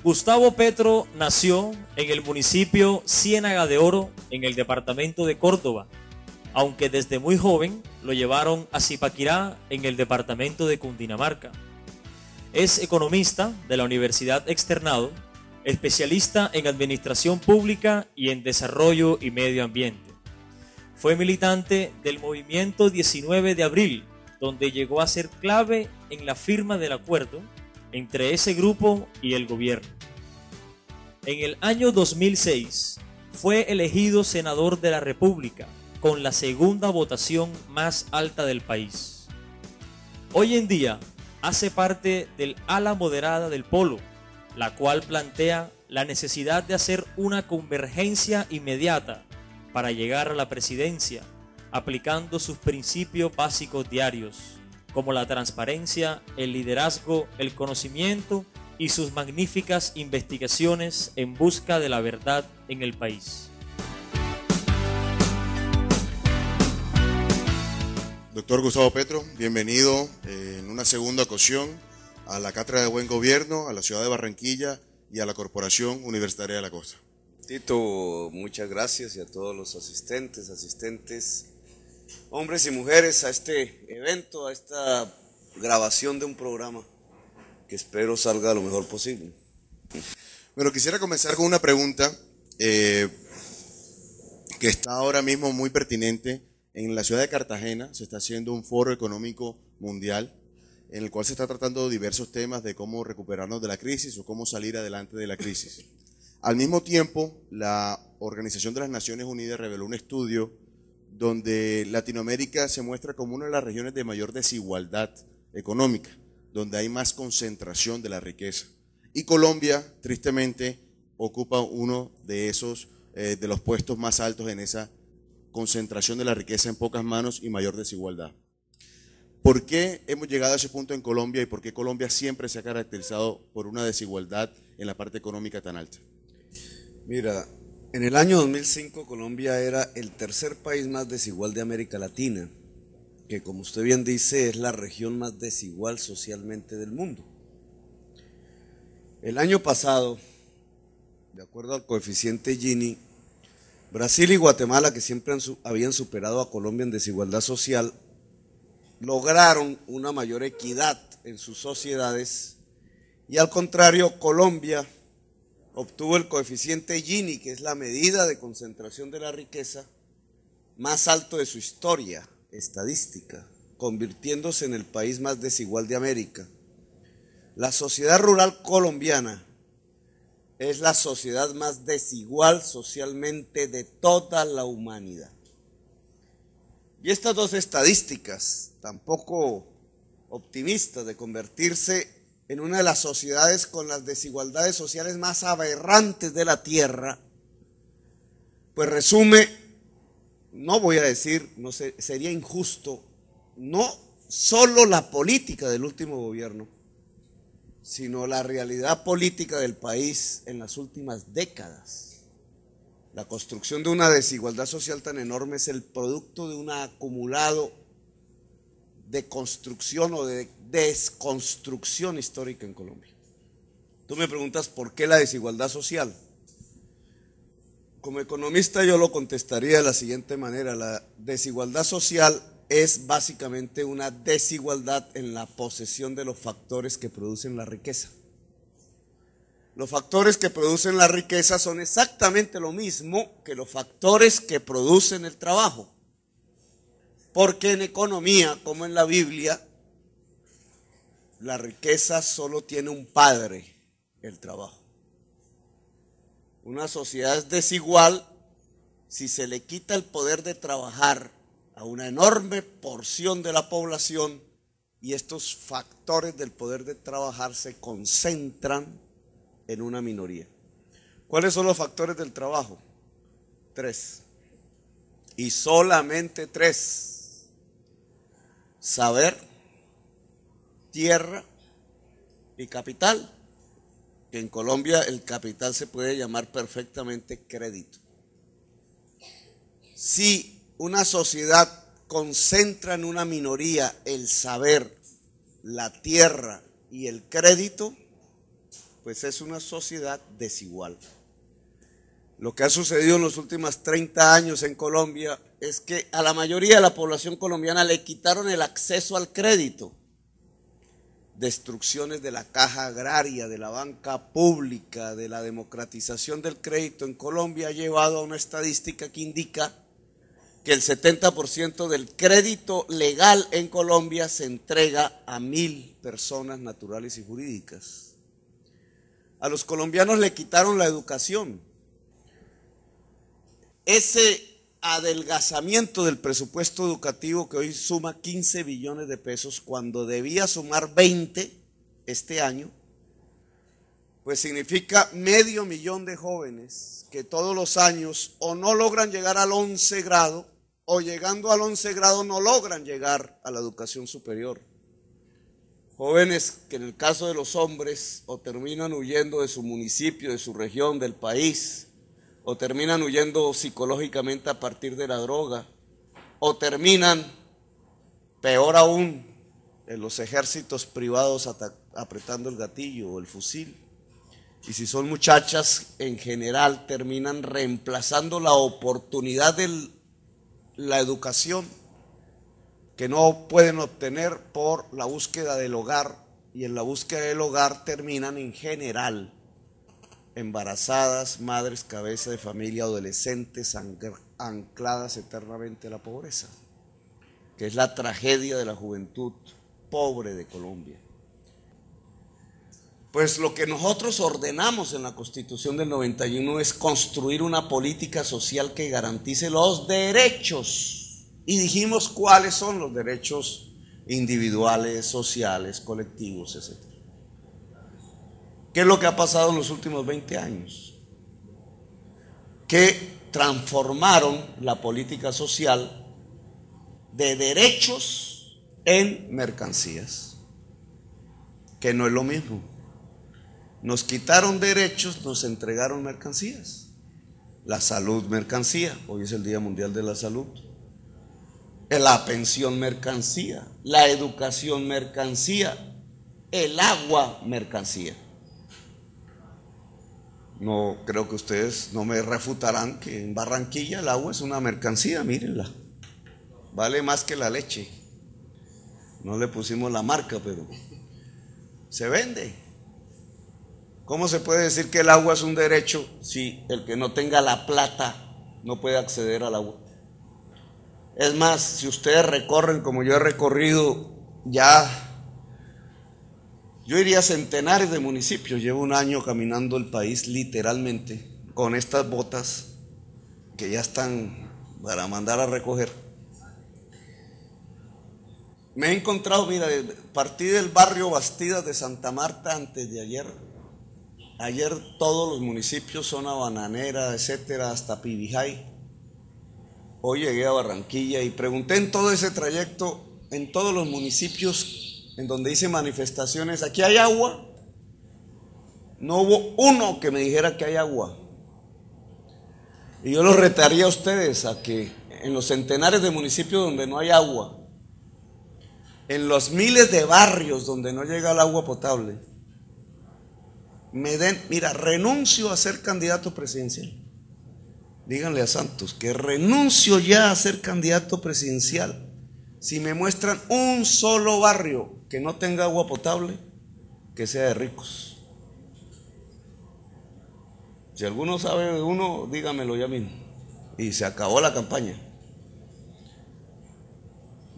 Gustavo Petro nació en el municipio Ciénaga de Oro, en el departamento de Córdoba, aunque desde muy joven lo llevaron a Zipaquirá, en el departamento de Cundinamarca. Es economista de la Universidad Externado, especialista en administración pública y en desarrollo y medio ambiente. Fue militante del movimiento 19 de abril, donde llegó a ser clave en la firma del acuerdo entre ese grupo y el gobierno. En el año 2006 fue elegido senador de la República con la segunda votación más alta del país. Hoy en día hace parte del ala moderada del Polo, la cual plantea la necesidad de hacer una convergencia inmediata para llegar a la presidencia, aplicando sus principios básicos diarios, como la transparencia, el liderazgo, el conocimiento y sus magníficas investigaciones en busca de la verdad en el país. Doctor Gustavo Petro, bienvenido en una segunda ocasión a la Cátedra de Buen Gobierno, a la ciudad de Barranquilla y a la Corporación Universitaria de la Costa. Tito, muchas gracias y a todos los asistentes, hombres y mujeres a este evento, a esta grabación de un programa que espero salga lo mejor posible. Bueno, quisiera comenzar con una pregunta que está ahora mismo muy pertinente. En la ciudad de Cartagena se está haciendo un foro económico mundial en el cual se está tratando diversos temas de cómo recuperarnos de la crisis o cómo salir adelante de la crisis. Al mismo tiempo, la Organización de las Naciones Unidas reveló un estudio donde Latinoamérica se muestra como una de las regiones de mayor desigualdad económica, donde hay más concentración de la riqueza. Y Colombia, tristemente, ocupa uno de esos, de los puestos más altos en esa concentración de la riqueza en pocas manos y mayor desigualdad. ¿Por qué hemos llegado a ese punto en Colombia y por qué Colombia siempre se ha caracterizado por una desigualdad en la parte económica tan alta? Mira, en el año 2005 Colombia era el tercer país más desigual de América Latina, que como usted bien dice es la región más desigual socialmente del mundo. El año pasado, de acuerdo al coeficiente Gini, Brasil y Guatemala, que siempre habían superado a Colombia en desigualdad social, lograron una mayor equidad en sus sociedades y al contrario, Colombia obtuvo el coeficiente Gini, que es la medida de concentración de la riqueza más alto de su historia estadística, convirtiéndose en el país más desigual de América. La sociedad rural colombiana es la sociedad más desigual socialmente de toda la humanidad. Y estas dos estadísticas, tampoco optimistas de convertirse en una de las sociedades con las desigualdades sociales más aberrantes de la tierra, pues resume, no voy a decir, no sé, sería injusto, no solo la política del último gobierno, sino la realidad política del país en las últimas décadas. La construcción de una desigualdad social tan enorme es el producto de un acumulado de construcción o de desconstrucción histórica en Colombia. Tú me preguntas ¿por qué la desigualdad social? Como economista yo lo contestaría de la siguiente manera: la desigualdad social es básicamente una desigualdad en la posesión de los factores que producen la riqueza. Los factores que producen la riqueza son exactamente lo mismo que los factores que producen el trabajo. Porque en economía, como en la Biblia, la riqueza solo tiene un padre, el trabajo. Una sociedad es desigual si se le quita el poder de trabajar a una enorme porción de la población y estos factores del poder de trabajar se concentran en una minoría. ¿Cuáles son los factores del trabajo? 3. Y solamente 3. Saber, tierra y capital, que en Colombia el capital se puede llamar perfectamente crédito. Si una sociedad concentra en una minoría el saber, la tierra y el crédito, pues es una sociedad desigual. Lo que ha sucedido en los últimos 30 años en Colombia es que a la mayoría de la población colombiana le quitaron el acceso al crédito. Destrucciones de la caja agraria, de la banca pública, de la democratización del crédito en Colombia ha llevado a una estadística que indica que el 70% del crédito legal en Colombia se entrega a 1.000 personas naturales y jurídicas. A los colombianos le quitaron la educación. Ese adelgazamiento del presupuesto educativo que hoy suma 15 billones de pesos cuando debía sumar 20 este año, pues significa 500.000 de jóvenes que todos los años o no logran llegar al 11 grado o llegando al 11 grado no logran llegar a la educación superior. Jóvenes que en el caso de los hombres o terminan huyendo de su municipio, de su región, del país, o terminan huyendo psicológicamente a partir de la droga, o terminan, peor aún, en los ejércitos privados apretando el gatillo o el fusil. Y si son muchachas, en general terminan reemplazando la oportunidad de la educación que no pueden obtener por la búsqueda del hogar, y en la búsqueda del hogar terminan en general embarazadas, madres, cabeza de familia, adolescentes ancladas eternamente a la pobreza, que es la tragedia de la juventud pobre de Colombia. Pues lo que nosotros ordenamos en la Constitución del 91 es construir una política social que garantice los derechos. Y dijimos cuáles son los derechos individuales, sociales, colectivos, etc. ¿Qué es lo que ha pasado en los últimos 20 años? Que transformaron la política social de derechos en mercancías, que no es lo mismo. Nos quitaron derechos, nos entregaron mercancías. La salud, mercancía. Hoy es el Día Mundial de la Salud. La pensión, mercancía. La educación, mercancía. El agua, mercancía. No creo que ustedes no me refutarán que en Barranquilla el agua es una mercancía, mírenla. Vale más que la leche. No le pusimos la marca, pero se vende. ¿Cómo se puede decir que el agua es un derecho si el que no tenga la plata no puede acceder al agua? Es más, si ustedes recorren como yo he recorrido ya, yo iría a centenares de municipios, llevo un año caminando el país literalmente con estas botas que ya están para mandar a recoger. Me he encontrado, mira, partí del barrio Bastidas de Santa Marta antes de ayer. Ayer todos los municipios, zona bananera, etcétera, hasta Pibijay. Hoy llegué a Barranquilla y pregunté en todo ese trayecto, en todos los municipios en donde hice manifestaciones, ¿aquí hay agua? No hubo uno que me dijera que hay agua. Y yo los retaría a ustedes a que en los centenares de municipios donde no hay agua, en los miles de barrios donde no llega el agua potable, me den, mira, renuncio a ser candidato presidencial. Díganle a Santos que renuncio ya a ser candidato presidencial si me muestran un solo barrio que no tenga agua potable, que sea de ricos. Si alguno sabe de uno, dígamelo ya mismo. Y se acabó la campaña.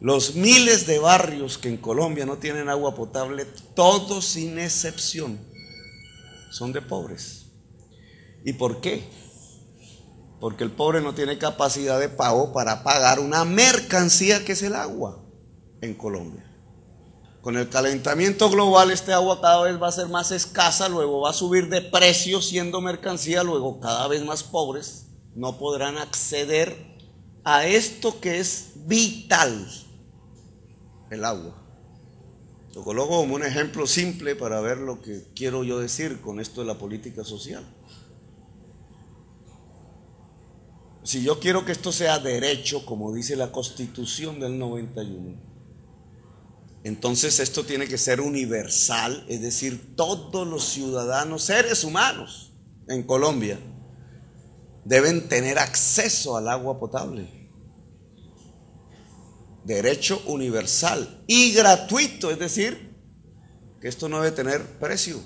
Los miles de barrios que en Colombia no tienen agua potable, todos sin excepción, son de pobres. ¿Y por qué? Porque el pobre no tiene capacidad de pago para pagar una mercancía que es el agua en Colombia. Con el calentamiento global, este agua cada vez va a ser más escasa, luego va a subir de precio siendo mercancía, luego cada vez más pobres no podrán acceder a esto que es vital, el agua. Lo coloco como un ejemplo simple para ver lo que quiero yo decir con esto de la política social. Si yo quiero que esto sea derecho, como dice la Constitución del 91, Entonces esto tiene que ser universal, es decir, todos los ciudadanos, seres humanos en Colombia, deben tener acceso al agua potable. Derecho universal y gratuito, es decir, que esto no debe tener precio.